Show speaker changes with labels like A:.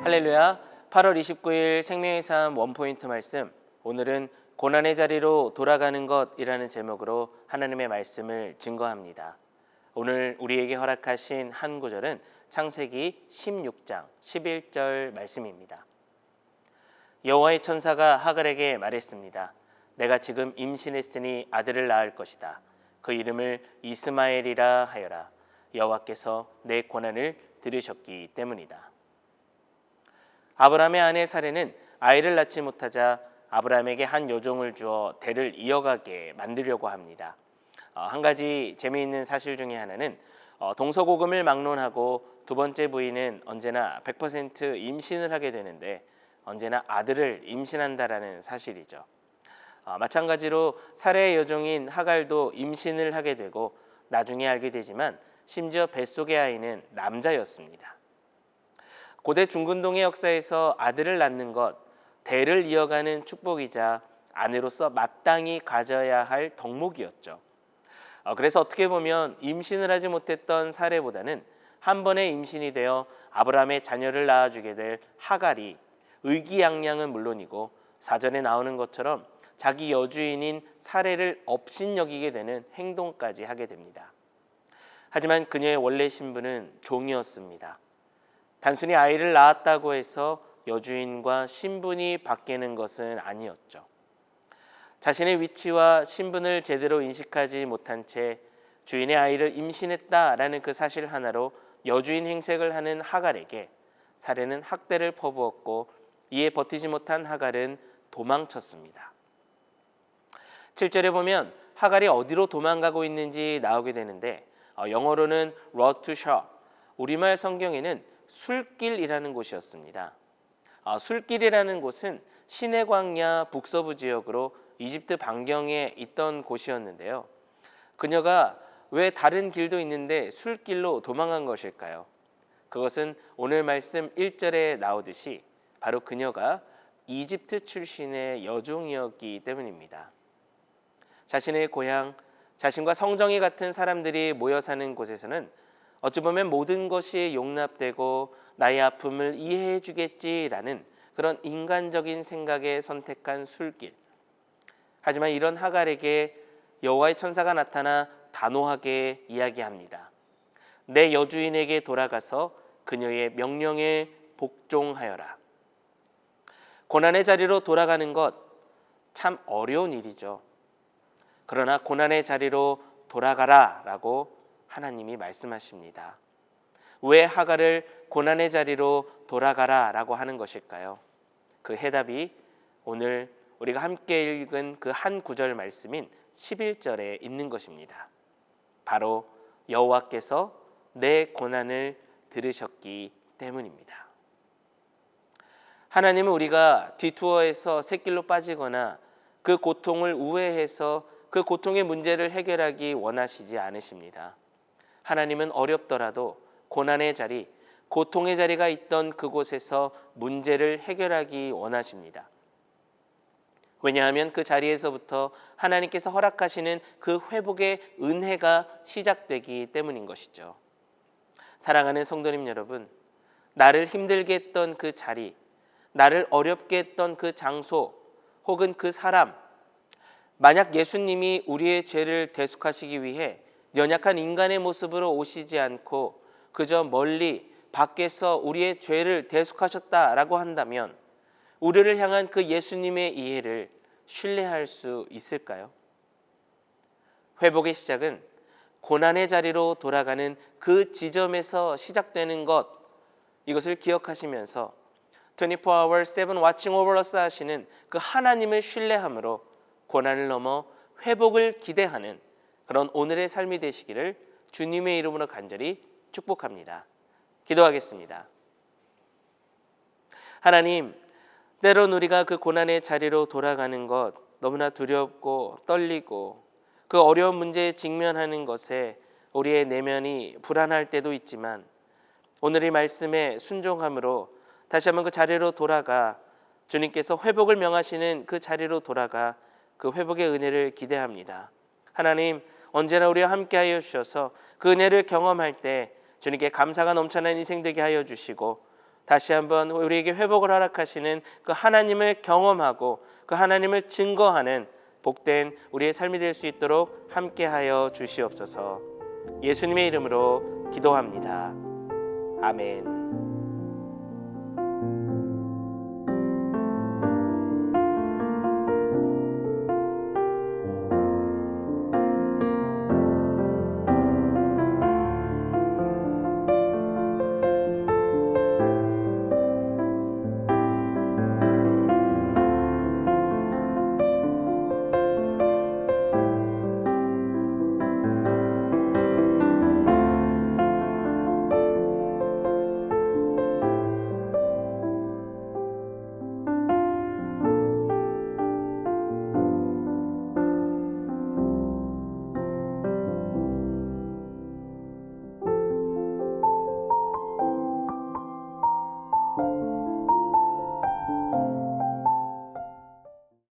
A: 할렐루야. 8월 29일 생명의 삶 원포인트 말씀. 오늘은 고난의 자리로 돌아가는 것이라는 제목으로 하나님의 말씀을 증거합니다. 오늘 우리에게 허락하신 한 구절은 창세기 16장 11절 말씀입니다. 여호와의 천사가 하갈에게 말했습니다. 내가 지금 임신했으니 아들을 낳을 것이다. 그 이름을 이스마엘이라 하여라. 여호와께서 내 고난을 들으셨기 때문이다. 아브라함의 아내 사레는 아이를 낳지 못하자 아브라함에게 한 여종을 주어 대를 이어가게 만들려고 합니다. 한 가지 재미있는 사실 중에 하나는 동서고금을 막론하고 두 번째 부인은 언제나 100% 임신을 하게 되는데 언제나 아들을 임신한다라는 사실이죠. 마찬가지로 사레의 여종인 하갈도 임신을 하게 되고 나중에 알게 되지만 심지어 뱃속의 아이는 남자였습니다. 고대 중근동의 역사에서 아들을 낳는 것, 대를 이어가는 축복이자 아내로서 마땅히 가져야 할 덕목이었죠. 그래서 어떻게 보면 임신을 하지 못했던 사레보다는 한 번의 임신이 되어 아브라함의 자녀를 낳아주게 될 하갈이 의기양양은 물론이고 사전에 나오는 것처럼 자기 여주인인 사레를 업신여기게 되는 행동까지 하게 됩니다. 하지만 그녀의 원래 신분은 종이었습니다. 단순히 아이를 낳았다고 해서 여주인과 신분이 바뀌는 것은 아니었죠. 자신의 위치와 신분을 제대로 인식하지 못한 채 주인의 아이를 임신했다라는 그 사실 하나로 여주인 행색을 하는 하갈에게 사레는 학대를 퍼부었고 이에 버티지 못한 하갈은 도망쳤습니다. 7절에 보면 하갈이 어디로 도망가고 있는지 나오게 되는데 영어로는 road to shore, 우리말 성경에는 술길이라는 곳이었습니다. 술길이라는 곳은 시내 광야 북서부 지역으로 이집트 반경에 있던 곳이었는데요. 그녀가 왜 다른 길도 있는데 술길로 도망간 것일까요? 그것은 오늘 말씀 1절에 나오듯이 바로 그녀가 이집트 출신의 여종이었기 때문입니다. 자신의 고향, 자신과 성정이 같은 사람들이 모여 사는 곳에서는 어찌 보면 모든 것이 용납되고 나의 아픔을 이해해 주겠지라는 그런 인간적인 생각에 선택한 술길. 하지만 이런 하갈에게 여호와의 천사가 나타나 단호하게 이야기합니다. 내 여주인에게 돌아가서 그녀의 명령에 복종하여라. 고난의 자리로 돌아가는 것 참 어려운 일이죠. 그러나 고난의 자리로 돌아가라라고 하나님이 말씀하십니다. 왜 하갈을 고난의 자리로 돌아가라라고 하는 것일까요? 그 해답이 오늘 우리가 함께 읽은 그 한 구절 말씀인 11절에 있는 것입니다. 바로 여호와께서 내 고난을 들으셨기 때문입니다. 하나님은 우리가 디투어에서 샛길로 빠지거나 그 고통을 우회해서 그 고통의 문제를 해결하기 원하시지 않으십니다. 하나님은 어렵더라도 고난의 자리, 고통의 자리가 있던 그곳에서 문제를 해결하기 원하십니다. 왜냐하면 그 자리에서부터 하나님께서 허락하시는 그 회복의 은혜가 시작되기 때문인 것이죠. 사랑하는 성도님 여러분, 나를 힘들게 했던 그 자리, 나를 어렵게 했던 그 장소 혹은 그 사람, 만약 예수님이 우리의 죄를 대속하시기 위해 연약한 인간의 모습으로 오시지 않고 그저 멀리 밖에서 우리의 죄를 대속하셨다라고 한다면 우리를 향한 그 예수님의 이해를 신뢰할 수 있을까요? 회복의 시작은 고난의 자리로 돌아가는 그 지점에서 시작되는 것, 이것을 기억하시면서 24hour 7 watching over us 하시는 그 하나님을 신뢰함으로 고난을 넘어 회복을 기대하는 그런 오늘의 삶이 되시기를 주님의 이름으로 간절히 축복합니다. 기도하겠습니다. 하나님, 때론 우리가 그 고난의 자리로 돌아가는 것 너무나 두렵고 떨리고 그 어려운 문제에 직면하는 것에 우리의 내면이 불안할 때도 있지만 오늘의 말씀에 순종함으로 다시 한번 그 자리로 돌아가 주님께서 회복을 명하시는 그 자리로 돌아가 그 회복의 은혜를 기대합니다. 하나님, 언제나 우리와 함께하여 주셔서 그 은혜를 경험할 때 주님께 감사가 넘쳐나는 인생 되게 하여 주시고 다시 한번 우리에게 회복을 허락하시는 그 하나님을 경험하고 그 하나님을 증거하는 복된 우리의 삶이 될 수 있도록 함께하여 주시옵소서. 예수님의 이름으로 기도합니다. 아멘.